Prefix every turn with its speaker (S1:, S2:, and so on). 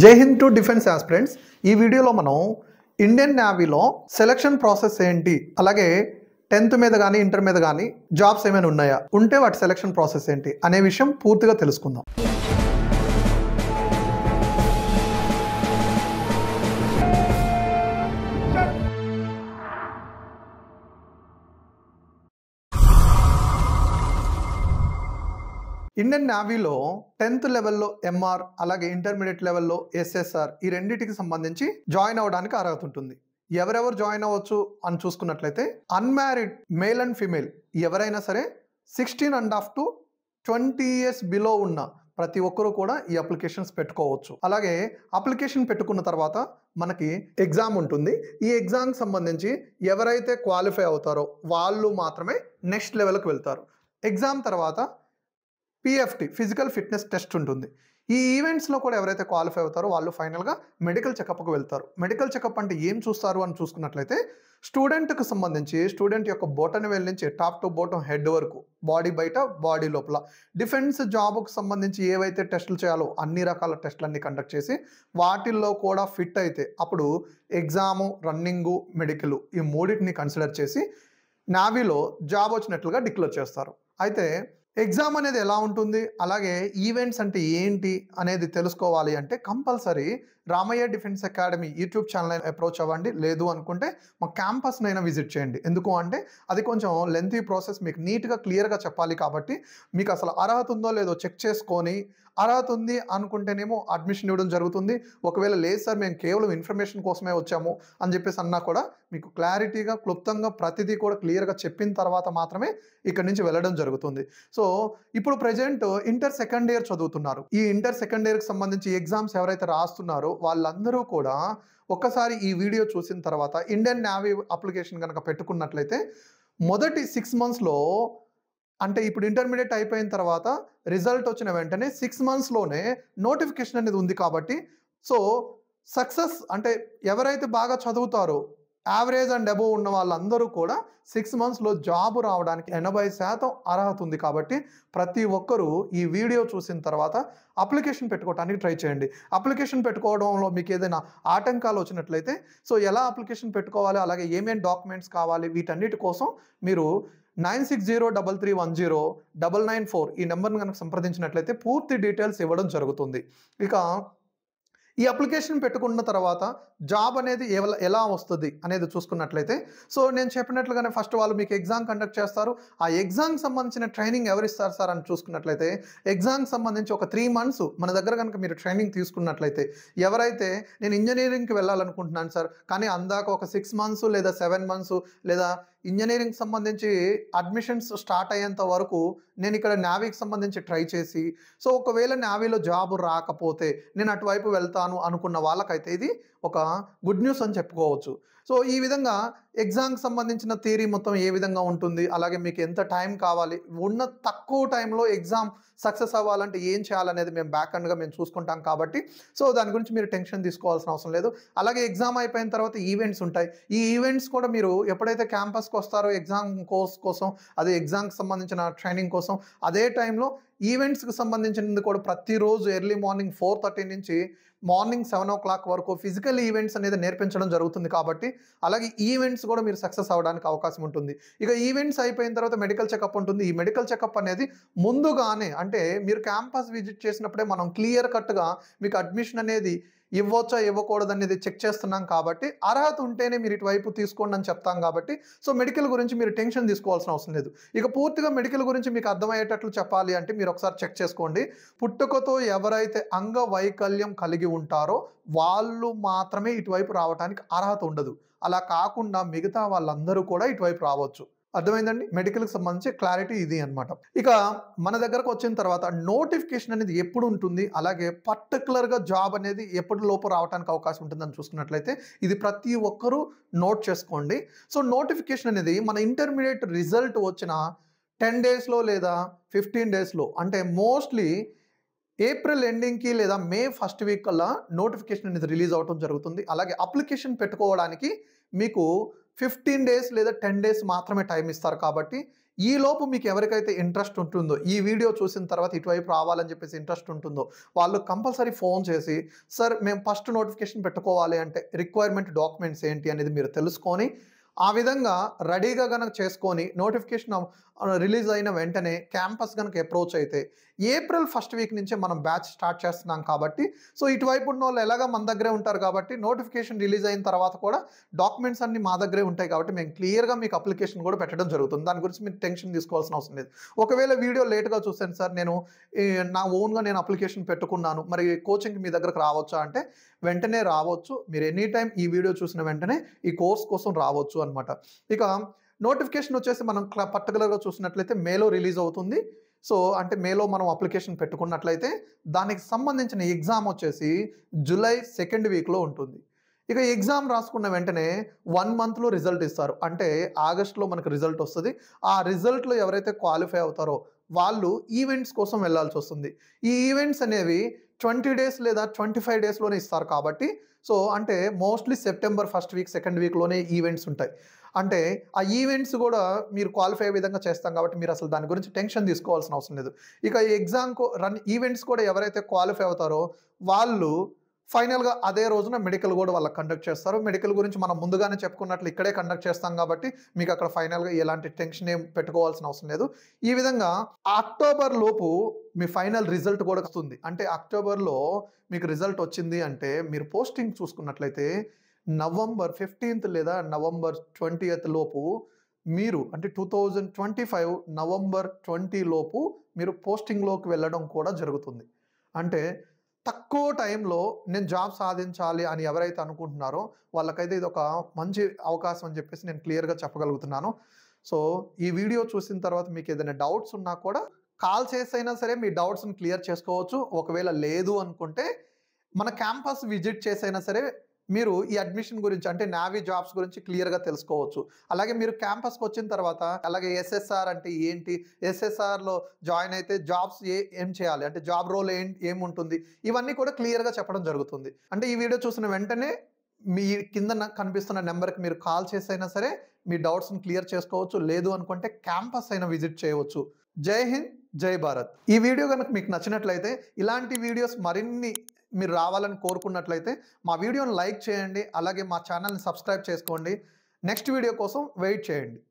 S1: జై Hind to defence aspirants. ఈ వీడియోలో మనం ఇండియన్ నేవీలో సెలక్షన్ ప్రాసెస్ ఏంటి, అలాగే 10th మీద కానీ ఇంటర్ మీద కానీ జాబ్స్ ఏమైనా ఉన్నాయా, ఉంటే వాటి సెలక్షన్ ప్రాసెస్ ఏంటి అనే విషయం పూర్తిగా తెలుసుకుందాం. ఇండియన్ నేవీలో 10th లెవెల్లో ఎంఆర్, అలాగే ఇంటర్మీడియట్ లెవెల్లో ఎస్ఎస్ఆర్, ఈ రెండింటికి సంబంధించి జాయిన్ అవ్వడానికి అర్హత ఉంటుంది. ఎవరెవరు జాయిన్ అవ్వచ్చు అని చూసుకున్నట్లయితే అన్మ్యారీడ్ మేల్ అండ్ ఫీమేల్ ఎవరైనా సరే 16.5 to 20 years బిలో ఉన్న ప్రతి ఒక్కరూ కూడా ఈ అప్లికేషన్స్ పెట్టుకోవచ్చు. అలాగే అప్లికేషన్ పెట్టుకున్న తర్వాత మనకి ఎగ్జామ్ ఉంటుంది. ఈ ఎగ్జామ్కి సంబంధించి ఎవరైతే క్వాలిఫై అవుతారో వాళ్ళు మాత్రమే నెక్స్ట్ లెవెల్కి వెళ్తారు. ఎగ్జామ్ తర్వాత పిఎఫ్టి ఫిజికల్ ఫిట్నెస్ టెస్ట్ ఉంటుంది. ఈ ఈవెంట్స్లో కూడా ఎవరైతే క్వాలిఫై అవుతారో వాళ్ళు ఫైనల్గా మెడికల్ చెకప్కి వెళ్తారు. మెడికల్ చెకప్ అంటే ఏం చూస్తారు అని చూసుకున్నట్లయితే స్టూడెంట్కి సంబంధించి స్టూడెంట్ యొక్క బొటన్ వేల్ నుంచి టాప్ టు బాటమ్ హెడ్ వరకు, బాడీ బయట బాడీ లోపల డిఫెన్స్ జాబ్కి సంబంధించి ఏవైతే టెస్టులు చేయాలో అన్ని రకాల టెస్టులన్నీ కండక్ట్ చేసి వాటిల్లో కూడా ఫిట్ అయితే అప్పుడు ఎగ్జాము, రన్నింగు, మెడికల్ ఈ మూడింటిని కన్సిడర్ చేసి నేవీలో జాబ్ వచ్చినట్లుగా డిక్లేర్ చేస్తారు. అయితే ఎగ్జామ్ అనేది ఎలా ఉంటుంది, అలాగే ఈవెంట్స్ అంటే ఏంటి అనేది తెలుసుకోవాలి అంటే compulsory Ramaiah Defence Academy YouTube channel approach అవ్వండి. లేదు అనుకుంటే మా క్యాంపస్నైనా విజిట్ చేయండి. ఎందుకు అంటే అది కొంచెం లెంతీ ప్రాసెస్, మీకు నీట్గా క్లియర్గా చెప్పాలి. కాబట్టి మీకు అసలు అర్హత ఉందో లేదో చెక్ చేసుకొని అర్హత ఉంది అనుకుంటేనేమో అడ్మిషన్ ఇవ్వడం జరుగుతుంది. ఒకవేళ లేదు సార్ మేము కేవలం ఇన్ఫర్మేషన్ కోసమే వచ్చాము అని చెప్పేసి అన్నా కూడా మీకు క్లారిటీగా క్లుప్తంగా ప్రతిదీ కూడా క్లియర్గా చెప్పిన తర్వాత మాత్రమే ఇక్కడి నుంచి వెళ్ళడం జరుగుతుంది. సో ఇప్పుడు ప్రజెంట్ ఇంటర్ సెకండ్ ఇయర్ చదువుతున్నారు. ఈ ఇంటర్ సెకండ్ ఇయర్కి సంబంధించి ఎగ్జామ్స్ ఎవరైతే రాస్తున్నారో వాళ్ళందరూ కూడా ఒక్కసారి ఈ వీడియో చూసిన తర్వాత ఇండియన్ నేవీ అప్లికేషన్ కనుక పెట్టుకున్నట్లయితే మొదటి 6 monthsలో, అంటే ఇప్పుడు ఇంటర్మీడియట్ అయిపోయిన తర్వాత రిజల్ట్ వచ్చిన వెంటనే 6 monthsలోనే నోటిఫికేషన్ అనేది ఉంది. కాబట్టి సో సక్సెస్ అంటే ఎవరైతే బాగా చదువుతారో యావరేజ్ అండ్ అబోవ్ ఉన్న వాళ్ళందరూ కూడా 6 monthsలో జాబ్ రావడానికి 80% అర్హత ఉంది. కాబట్టి ప్రతి ఒక్కరూ ఈ వీడియో చూసిన తర్వాత అప్లికేషన్ పెట్టుకోవడానికి ట్రై చేయండి. అప్లికేషన్ పెట్టుకోవడంలో మీకు ఏదైనా ఆటంకాలు వచ్చినట్లయితే సో ఎలా అప్లికేషన్ పెట్టుకోవాలి, అలాగే ఏమేమి డాక్యుమెంట్స్ కావాలి, వీటన్నిటి కోసం మీరు 9603310994 ఈ నెంబర్ని కనుక సంప్రదించినట్లయితే పూర్తి డీటెయిల్స్ ఇవ్వడం జరుగుతుంది. ఇక ఈ అప్లికేషన్ పెట్టుకున్న తర్వాత జాబ్ అనేది ఎలా వస్తుంది అనేది చూసుకున్నట్లయితే సో నేను చెప్పినట్లుగానే ఫస్ట్ వాళ్ళు మీకు ఎగ్జామ్ కండక్ట్ చేస్తారు. ఆ ఎగ్జామ్కి సంబంధించిన ట్రైనింగ్ ఎవరు ఇస్తారు సార్ అని చూసుకున్నట్లయితే ఎగ్జామ్కి సంబంధించి ఒక 3 months మన దగ్గర కనుక మీరు ట్రైనింగ్ తీసుకున్నట్లయితే, ఎవరైతే నేను ఇంజనీరింగ్కి వెళ్ళాలనుకుంటున్నాను సార్ కానీ అందాక ఒక 6 months లేదా 7 months లేదా ఇంజనీరింగ్ సంబంధించి అడ్మిషన్స్ స్టార్ట్ అయ్యేంత వరకు నేను ఇక్కడ నేవీకి సంబంధించి ట్రై చేసి సో ఒకవేళ నేవీలో జాబ్ రాకపోతే నేను అటువైపు వెళ్తాను అనుకున్న వాళ్ళకైతే ఇది ఒక గుడ్ న్యూస్ అని చెప్పుకోవచ్చు. సో ఈ విధంగా ఎగ్జామ్కి సంబంధించిన థియరీ మొత్తం ఏ విధంగా ఉంటుంది, అలాగే మీకు ఎంత టైం కావాలి, ఉన్న తక్కువ టైంలో ఎగ్జామ్ సక్సెస్ అవ్వాలంటే ఏం చేయాలనేది మేము బ్యాక్ అండ్గా మేము చూసుకుంటాం. కాబట్టి సో దాని గురించి మీరు టెన్షన్ తీసుకోవాల్సిన అవసరం లేదు. అలాగే ఎగ్జామ్ అయిపోయిన తర్వాత ఈవెంట్స్ ఉంటాయి. ఈ ఈవెంట్స్ కూడా మీరు ఎప్పుడైతే క్యాంపస్కి వస్తారో ఎగ్జామ్ కోర్స్ కోసం, అదే ఎగ్జామ్కి సంబంధించిన ట్రైనింగ్ కోసం, అదే టైంలో ఈవెంట్స్కి సంబంధించినది కూడా ప్రతిరోజు ఎర్లీ మార్నింగ్ 4:30 నుంచి మార్నింగ్ 7 o'clock వరకు ఫిజికల్ ఈవెంట్స్ అనేది నేర్పించడం జరుగుతుంది. కాబట్టి అలాగే ఈవెంట్స్ కూడా మీరు సక్సెస్ అవ్వడానికి అవకాశం ఉంటుంది. ఇక ఈవెంట్స్ అయిపోయిన తర్వాత మెడికల్ చెకప్ ఉంటుంది. ఈ మెడికల్ చెకప్ అనేది ముందుగానే, అంటే మీరు క్యాంపస్ విజిట్ చేసినప్పుడే మనం క్లియర్ కట్గా మీకు అడ్మిషన్ అనేది ఇవ్వచ్చా ఇవ్వకూడదు అనేది చెక్ చేస్తున్నాం. కాబట్టి అర్హత ఉంటేనే మీరు ఇటువైపు తీసుకోండి అని చెప్తాం. కాబట్టి సో మెడికల్ గురించి మీరు టెన్షన్ తీసుకోవాల్సిన అవసరం లేదు. ఇక పూర్తిగా మెడికల్ గురించి మీకు అర్థమయ్యేటట్లు చెప్పాలి అంటే మీరు ఒకసారి చెక్ చేసుకోండి. పుట్టుకతో ఎవరైతే అంగవైకల్యం కలిగి ఉంటారో వాళ్ళు మాత్రమే ఇటువైపు రావడానికి అర్హత ఉండదు. అలా కాకుండా మిగతా వాళ్ళందరూ కూడా ఇటువైపు రావచ్చు. అర్థమైందండి? మెడికల్కి సంబంధించి క్లారిటీ ఇది అనమాట. ఇక మన దగ్గరకు వచ్చిన తర్వాత నోటిఫికేషన్ అనేది ఎప్పుడు ఉంటుంది, అలాగే పర్టికులర్గా జాబ్ అనేది ఎప్పటి లోపు రావడానికి అవకాశం ఉంటుందని చూసుకున్నట్లయితే ఇది ప్రతి ఒక్కరూ నోట్ చేసుకోండి. సో నోటిఫికేషన్ అనేది మన ఇంటర్మీడియట్ రిజల్ట్ వచ్చిన 10 daysలో లేదా 15 daysలో, అంటే మోస్ట్లీ ఏప్రిల్ ఎండింగ్కి లేదా మే 1st week కల్లా నోటిఫికేషన్ అనేది రిలీజ్ అవడం జరుగుతుంది. అలాగే అప్లికేషన్ పెట్టుకోవడానికి మీకు 15 days లేదా 10 days మాత్రమే టైం ఇస్తారు. కాబట్టి ఈలోపు మీకు ఎవరికైతే ఇంట్రెస్ట్ ఉంటుందో, ఈ వీడియో చూసిన తర్వాత ఇటువైపు రావాలని చెప్పేసి ఇంట్రెస్ట్ ఉంటుందో, వాళ్ళు కంపల్సరీ ఫోన్ చేసి, "సార్ మేము ఫస్ట్ నోటిఫికేషన్ పెట్టుకోవాలి అంటే రిక్వైర్మెంట్ డాక్యుమెంట్స్ ఏంటి?" అనేది మీరు తెలుసుకొని, ఆ విధంగా రెడీగా గనక చేసుకొని నోటిఫికేషన్ రిలీజ్ అయిన వెంటనే క్యాంపస్ గనక అప్రోచ్ అయితే ఏప్రిల్ ఫస్ట్ వీక్ నుంచే మనం బ్యాచ్ స్టార్ట్ చేస్తున్నాం కాబట్టి, సో ఇటువైపు ఉన్నోళ్ళు ఎలాగా మన దగ్గరే ఉంటారు కాబట్టి నోటిఫికేషన్ రిలీజ్ అయిన తర్వాత కూడా డాక్యుమెంట్స్ అన్నీ మా దగ్గరే ఉంటాయి కాబట్టి మేము క్లియర్‌గా మీకు అప్లికేషన్ కూడా పెట్టడం జరుగుతుంది. దాని గురించి మీరు టెన్షన్ తీసుకోవాల్సిన అవసరం లేదు. ఒకవేళ వీడియో లేట్‌గా చూసాను సార్, నేను నా ఓన్‌గా నేను అప్లికేషన్ పెట్టుకున్నాను, మరి కోచింగ్‌కి మీ దగ్గరకు రావచ్చా అంటే వెంటనే రావచ్చు. మీరు ఎనీ టైమ్ ఈ వీడియో చూసిన వెంటనే ఈ కోర్స్ కోసం రావచ్చు అన్నమాట. ఇక నోటిఫికేషన్ వచ్చేసి మనం పర్టిక్యులర్‌గా చూసినట్లయితే మేలో రిలీజ్ అవుతుంది. సో, అంటే మేలో మనం అప్లికేషన్ పెట్టుకున్నట్లయితే దానికి సంబంధించిన ఎగ్జామ్ వచ్చేసి జూలై సెకండ్ వీక్‌లో ఉంటుంది. ఇక ఎగ్జామ్ రాసుకున్న వెంటనే 1 మంత్‌లో రిజల్ట్ ఇస్తారు. అంటే ఆగస్ట్‌లో మనకు రిజల్ట్ వస్తది. ఆ రిజల్ట్‌లో ఎవరైతే క్వాలిఫై అవుతారో వాళ్ళు ఈవెంట్స్ కోసం వెళ్ళాల్సొస్తుంది. ఈ ఈవెంట్స్ అనేవి 20 డేస్ లేదా 25 డేస్‌లోనే ఇస్తారు కాబట్టి, సో, అంటే mostly September first week, second వీక్‌లోనే ఈవెంట్స్ ఉంటాయి. అంటే ఆ ఈవెంట్స్ గూడా మీరు క్వాలిఫై అయ్యే విధంగా చేస్తాం కాబట్టి మీరసలు దాని గురించి టెన్షన్ తీసుకోవాల్సిన అవసరం లేదు. ఇక ఈ ఈవెంట్స్ కూడా ఎవరైతే క్వాలిఫై అవుతారో వాళ్ళు ఫైనల్‌గా అదే రోజున మెడికల్ గూడా వాళ్ళకి కండక్ట్ చేస్తారు. మెడికల్ గురించి మనం ముందుగానే చెప్పుకున్నట్లు ఇక్కడే కండక్ట్ చేస్తాం కాబట్టి మీకక్కడ ఫైనల్‌గా ఎలాంటి టెన్షన్ ఏం పెట్టుకోవాల్సిన అవసరం లేదు. ఈ విధంగా అక్టోబర్ లోపు మీ ఫైనల్ రిజల్ట్ కూడా వస్తుంది. అంటే అక్టోబర్‌లో మీకు రిజల్ట్ వచ్చింది అంటే మీరు పోస్టింగ్ చూసుకున్నట్లయితే నవంబర్ 15థ్ లేదా నవంబర్ 20థ్ లోపు మీరు అంటే 2025 నవంబర్ 20 లోపు మీరు పోస్టింగ్‌లోకి వెళ్ళడం కూడా జరుగుతుంది. అంటే తక్కువ టైంలో నేను జాబ్ సాధించాలి అని ఎవరైతే అనుకుంటున్నారో వాళ్ళకైతే ఇదొక మంచి అవకాశం అని చెప్పేసి నేను క్లియర్‌గా చెప్పగలుగుతున్నాను. సో, ఈ వీడియో చూసిన తర్వాత మీకేదైనా డౌట్స్ ఉన్నా కూడా కాల్ చేసైనా సరే మీ డౌట్స్‌ని క్లియర్ చేసుకోవచ్చు. ఒకవేళ లేదు అనుకుంటే మన క్యాంపస్ విజిట్ చేసైనా సరే మీరు ఈ అడ్మిషన్ గురించి అంటే నావీ జాబ్స్ గురించి క్లియర్‌గా తెలుసుకోవచ్చు. అలాగే మీరు క్యాంపస్‌కొచ్చిన తర్వాత అలాగే ఎస్ఎస్ఆర్ అంటే ఏంటి? ఎస్ఎస్ఆర్‌లో జాయిన్ అయితే జాబ్స్ ఏం చేయాలి? అంటే జాబ్ రోల్ ఏముంటుంది? ఇవన్నీ కూడా క్లియర్‌గా చెప్పడం జరుగుతుంది. అంటే ఈ వీడియో చూసిన వెంటనే మీ కిందన కనిపిస్తున్న నంబర్‌కి మీరు కాల్ చేసైనా సరే మీ డౌట్స్‌ని క్లియర్ చేసుకోవచ్చు. లేదు అనుకుంటే క్యాంపస్ అయినా విజిట్ చేయవచ్చు. జై హింద్, జై భారత్. ఈ వీడియో గనుక మీకు నచ్చినట్లయితే ఇలాంటి వీడియోస్ మరిన్ని మీరు రావాలని కోరుకున్నట్లయితే మా వీడియోని లైక్ చేయండి. అలాగే మా ఛానెల్‌ని సబ్స్క్రైబ్ చేసుకోండి. నెక్స్ట్ వీడియో కోసం వెయిట్ చేయండి.